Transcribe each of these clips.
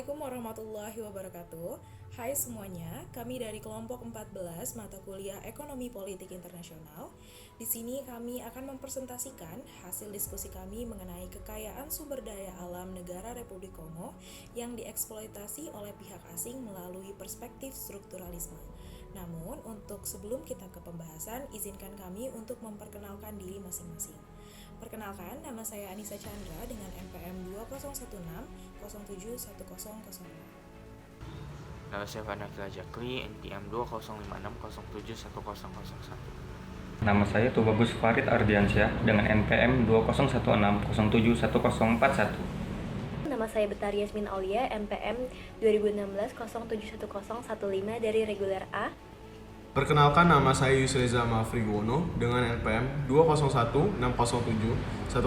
Assalamualaikum warahmatullahi wabarakatuh. Hai semuanya, kami dari kelompok 14 mata kuliah Ekonomi Politik Internasional. Di sini kami akan mempresentasikan hasil diskusi kami mengenai kekayaan sumber daya alam negara Republik Kongo yang dieksploitasi oleh pihak asing melalui perspektif strukturalisme. Namun, untuk sebelum kita ke pembahasan, izinkan kami untuk memperkenalkan diri masing-masing. Perkenalkan, nama saya Anissa Chandra dengan NPM 2016071000. Nama saya Vanafila Jakri, NPM 2056071001. Nama saya Tubagus Farid Ardiansyah dengan NPM 2016071041. Nama saya Betari Yasmin Aulia, NPM 2016071015 dari reguler A. Perkenalkan, nama saya Yusreza Mafrigono dengan NPM 2016071065.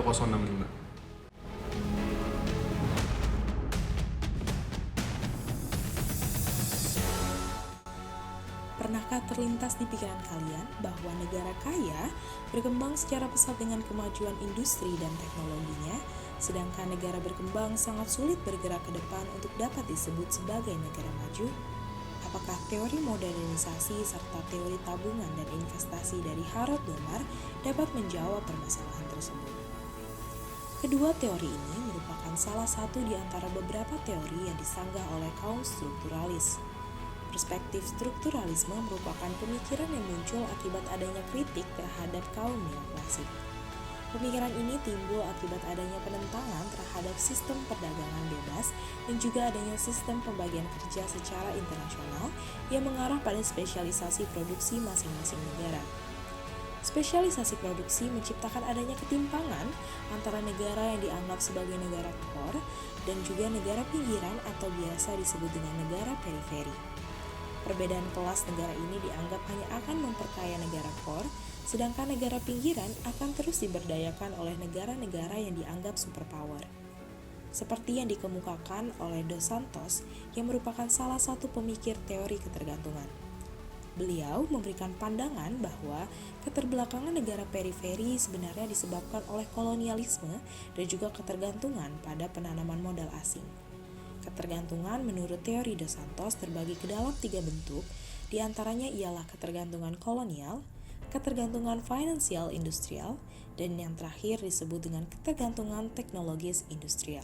Pernahkah terlintas di pikiran kalian bahwa negara kaya berkembang secara pesat dengan kemajuan industri dan teknologinya, sedangkan negara berkembang sangat sulit bergerak ke depan untuk dapat disebut sebagai negara maju? Apakah teori modernisasi serta teori tabungan dan investasi dari Harold Domar dapat menjawab permasalahan tersebut? Kedua teori ini merupakan salah satu di antara beberapa teori yang disanggah oleh kaum strukturalis. Perspektif strukturalisme merupakan pemikiran yang muncul akibat adanya kritik terhadap kaum neoklasik. Pemikiran ini timbul akibat adanya penentangan terhadap sistem perdagangan bebas dan juga adanya sistem pembagian kerja secara internasional yang mengarah pada spesialisasi produksi masing-masing negara. Spesialisasi produksi menciptakan adanya ketimpangan antara negara yang dianggap sebagai negara core dan juga negara pinggiran atau biasa disebut dengan negara periferi. Perbedaan kelas negara ini dianggap hanya akan memperkaya negara core, sedangkan negara pinggiran akan terus diberdayakan oleh negara-negara yang dianggap superpower. Seperti yang dikemukakan oleh Dos Santos yang merupakan salah satu pemikir teori ketergantungan. Beliau memberikan pandangan bahwa keterbelakangan negara periferi sebenarnya disebabkan oleh kolonialisme dan juga ketergantungan pada penanaman modal asing. Ketergantungan menurut teori Dos Santos terbagi ke dalam 3 bentuk, diantaranya ialah ketergantungan kolonial, ketergantungan finansial industrial, dan yang terakhir disebut dengan ketergantungan teknologis industrial.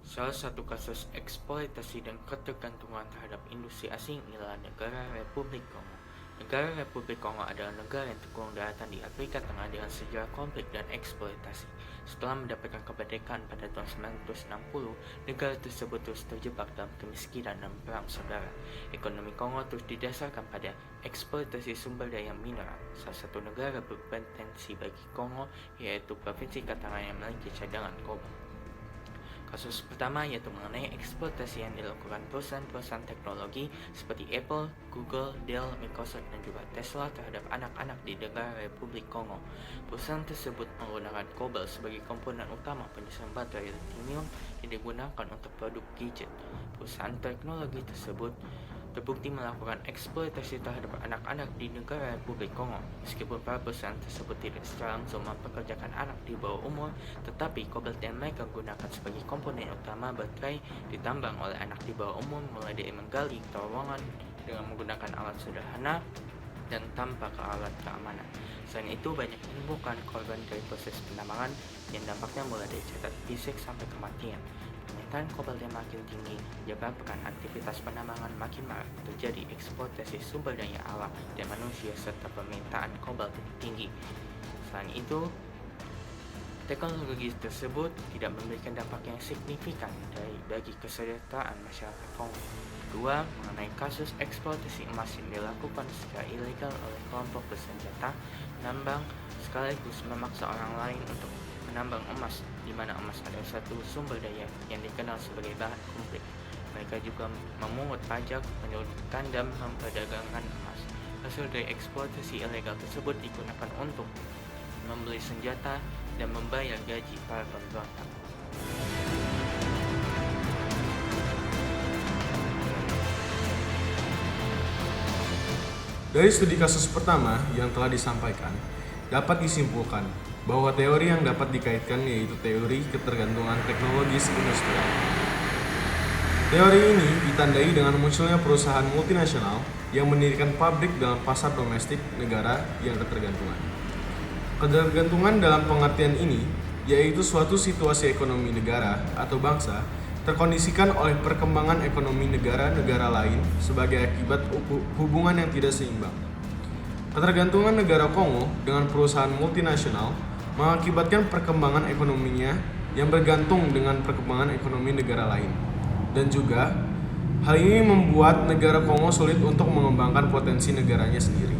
Salah satu kasus eksploitasi dan ketergantungan terhadap industri asing ialah negara Republik Kongo. Negara Republik Kongo adalah negara yang terkurung daratan di Afrika Tengah dengan sejarah konflik dan eksploitasi. Setelah mendapatkan kemerdekaan pada tahun 1960, negara tersebut terus terjebak dalam kemiskinan dan perang saudara. Ekonomi Kongo terus didasarkan pada eksploitasi sumber daya mineral. Salah satu negara berpotensi bagi Kongo yaitu Provinsi Katanga yang memiliki cadangan kobalt. Kasus pertama yaitu mengenai eksploitasi yang dilakukan perusahaan-perusahaan teknologi seperti Apple, Google, Dell, Microsoft, dan juga Tesla terhadap anak-anak di negara Republik Kongo. Perusahaan tersebut menggunakan kobalt sebagai komponen utama penyusun baterai lithium yang digunakan untuk produk gadget. Perusahaan teknologi tersebut terbukti melakukan eksploitasi terhadap anak-anak di negara Republik Kongo. Meskipun para perusahaan tersebut tidak secara langsung mempekerjakan anak di bawah umur, tetapi kobalt yang mereka gunakan sebagai komponen utama baterai ditambang oleh anak di bawah umur mulai dari menggali terowongan dengan menggunakan alat sederhana dan tanpa alat keamanan. Selain itu, banyak menimbulkan korban dari proses penambangan yang dampaknya mulai dari cacat fisik sampai kematian. Permintaan kobalt yang makin tinggi menyebabkan aktivitas penambangan makin marak, terjadi eksploitasi sumber daya alam dan manusia serta permintaan kobalt yang tinggi. Selain itu, teknologi tersebut tidak memberikan dampak yang signifikan bagi kesejahteraan masyarakat Kongo. Kedua, mengenai kasus eksploitasi emas yang dilakukan secara ilegal oleh kelompok bersenjata, menambang sekaligus memaksa orang lain untuk menambang emas, di mana emas adalah satu sumber daya yang dikenal sebagai bahan konflik. Mereka juga memungut pajak, menyelundupkan dan memperdagangkan emas. Hasil dari eksploitasi ilegal tersebut digunakan untuk membeli senjata dan membayar gaji para pemberontak. Dari studi kasus pertama yang telah disampaikan, dapat disimpulkan bahwa teori yang dapat dikaitkan yaitu teori ketergantungan teknologis industrial. Teori ini ditandai dengan munculnya perusahaan multinasional yang mendirikan pabrik dalam pasar domestik negara yang ketergantungan. Ketergantungan dalam pengertian ini yaitu suatu situasi ekonomi negara atau bangsa terkondisikan oleh perkembangan ekonomi negara-negara lain sebagai akibat hubungan yang tidak seimbang. Ketergantungan negara Kongo dengan perusahaan multinasional mengakibatkan perkembangan ekonominya yang bergantung dengan perkembangan ekonomi negara lain. Dan juga, hal ini membuat negara Kongo sulit untuk mengembangkan potensi negaranya sendiri.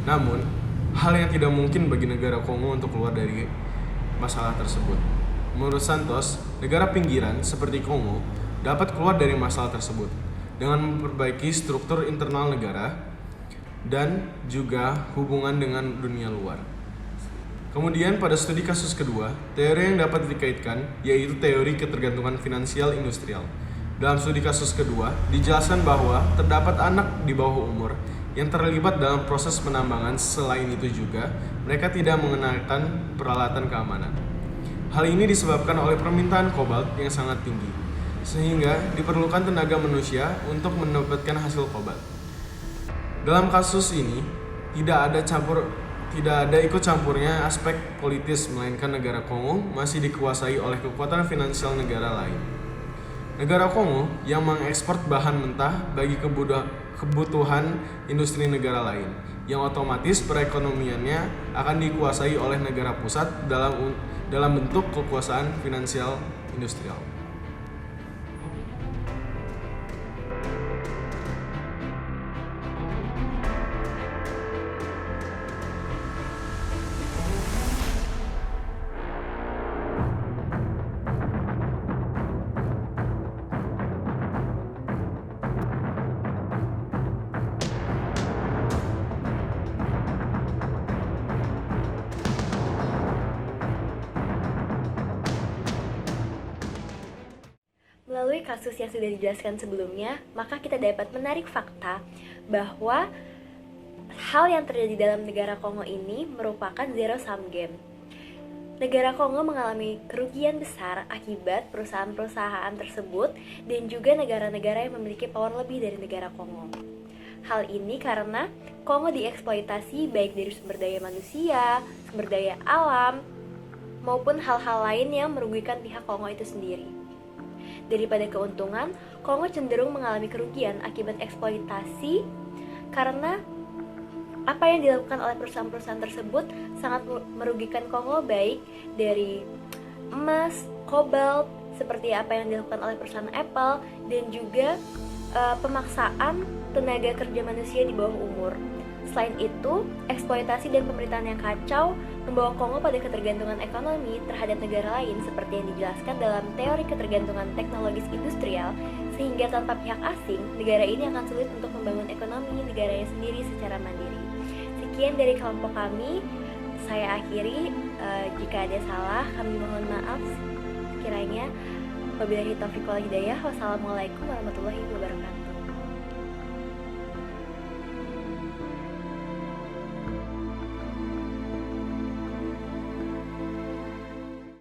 Namun, hal yang tidak mungkin bagi negara Kongo untuk keluar dari masalah tersebut. Menurut Santos, negara pinggiran seperti Kongo dapat keluar dari masalah tersebut dengan memperbaiki struktur internal negara dan juga hubungan dengan dunia luar. Kemudian pada studi kasus kedua, teori yang dapat dikaitkan yaitu teori ketergantungan finansial industrial. Dalam studi kasus kedua, dijelaskan bahwa terdapat anak di bawah umur yang terlibat dalam proses penambangan. Selain itu juga, mereka tidak mengenakan peralatan keamanan. Hal ini disebabkan oleh permintaan kobalt yang sangat tinggi, sehingga diperlukan tenaga manusia untuk mendapatkan hasil kobalt. Dalam kasus ini, tidak ada ikut campurnya aspek politis, melainkan negara Kongo masih dikuasai oleh kekuatan finansial negara lain. Negara Kongo yang mengekspor bahan mentah bagi kebutuhan industri negara lain, yang otomatis perekonomiannya akan dikuasai oleh negara pusat dalam bentuk kekuasaan finansial industrial. Melalui kasus yang sudah dijelaskan sebelumnya, maka kita dapat menarik fakta bahwa hal yang terjadi dalam negara Kongo ini merupakan zero-sum game. Negara Kongo mengalami kerugian besar akibat perusahaan-perusahaan tersebut dan juga negara-negara yang memiliki power lebih dari negara Kongo. Hal ini karena Kongo dieksploitasi baik dari sumber daya manusia, sumber daya alam, maupun hal-hal lain yang merugikan pihak Kongo itu sendiri. Daripada keuntungan, Kongo cenderung mengalami kerugian akibat eksploitasi karena apa yang dilakukan oleh perusahaan-perusahaan tersebut sangat merugikan Kongo, baik dari emas, kobalt, seperti apa yang dilakukan oleh perusahaan Apple, dan juga pemaksaan tenaga kerja manusia di bawah umur. Selain itu, eksploitasi dan pemerintahan yang kacau membawa Kongo pada ketergantungan ekonomi terhadap negara lain seperti yang dijelaskan dalam teori ketergantungan teknologis industrial, sehingga tanpa pihak asing, negara ini akan sulit untuk membangun ekonomi negaranya sendiri secara mandiri. Sekian dari kelompok kami, saya akhiri. Jika ada salah, kami mohon maaf sekiranya. Wabillahi taufiq wal hidayah. Wassalamualaikum warahmatullahi wabarakatuh.